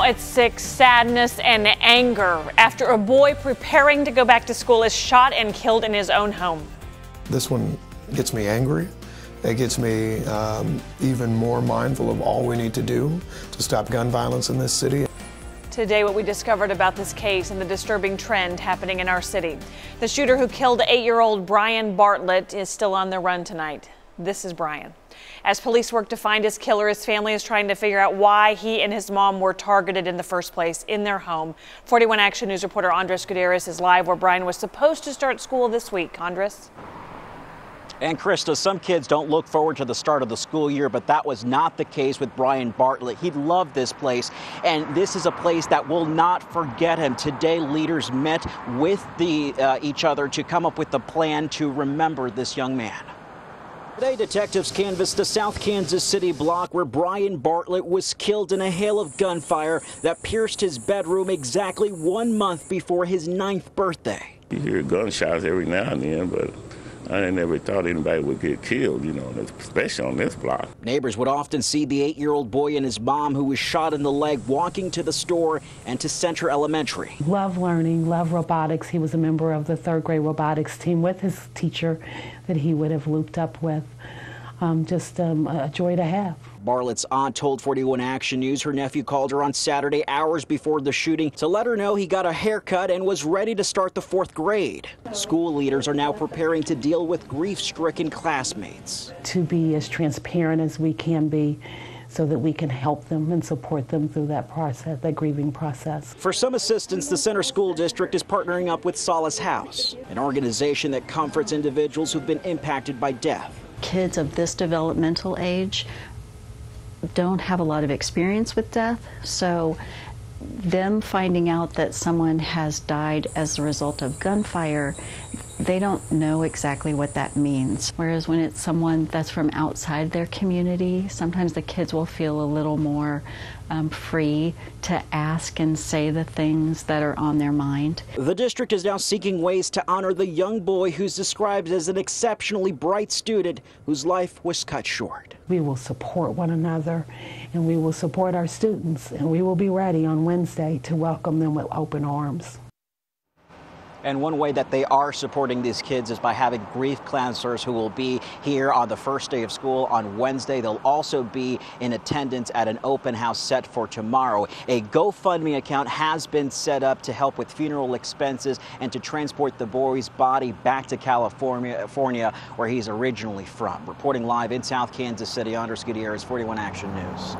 Now at 6, sadness and anger after a boy preparing to go back to school is shot and killed in his own home. This one gets me angry. It gets me even more mindful of all we need to do to stop gun violence in this city. Today, what we discovered about this case and the disturbing trend happening in our city. The shooter who killed 8-year-old Brian Bartlett is still on the run tonight. This is Brian. As police work to find his killer, his family is trying to figure out why he and his mom were targeted in the first place in their home. 41 Action News reporter Andres Gutierrez is live where Brian was supposed to start school this week. Andres? And Krista, some kids don't look forward to the start of the school year, but that was not the case with Brian Bartlett. He loved this place, and this is a place that will not forget him. Today, leaders met with each other to come up with a plan to remember this young man. Today, detectives canvassed the South Kansas City block where Brian Bartlett was killed in a hail of gunfire that pierced his bedroom exactly 1 month before his 9th birthday. You hear gunshots every now and then, but I never thought anybody would get killed, especially on this block. Neighbors would often see the 8-year-old boy and his mom, who was shot in the leg, walking to the store and to Centre Elementary. Love learning, love robotics. He was a member of the 3rd grade robotics team with his teacher that he would have looped up with. Just a joy to have. Bartlett's aunt told 41 Action News her nephew called her on Saturday, hours before the shooting, to let her know he got a haircut and was ready to start the 4th grade. School leaders are now preparing to deal with grief-stricken classmates. To be as transparent as we can be so that we can help them and support them through that process, that grieving process. For some assistance, the Center School District is partnering up with Solace House, an organization that comforts individuals who've been impacted by death. Kids of this developmental age don't have a lot of experience with death, so them finding out that someone has died as a result of gunfire, they don't know exactly what that means. Whereas when it's someone that's from outside their community, sometimes the kids will feel a little more free to ask and say the things that are on their mind. The district is now seeking ways to honor the young boy who's described as an exceptionally bright student whose life was cut short. We will support one another and we will support our students, and we will be ready on Wednesday to welcome them with open arms. And one way that they are supporting these kids is by having grief counselors who will be here on the first day of school on Wednesday. They'll also be in attendance at an open house set for tomorrow. A GoFundMe account has been set up to help with funeral expenses and to transport the boy's body back to California, where he's originally from. Reporting live in South Kansas City, Andres Gutierrez, 41 Action News.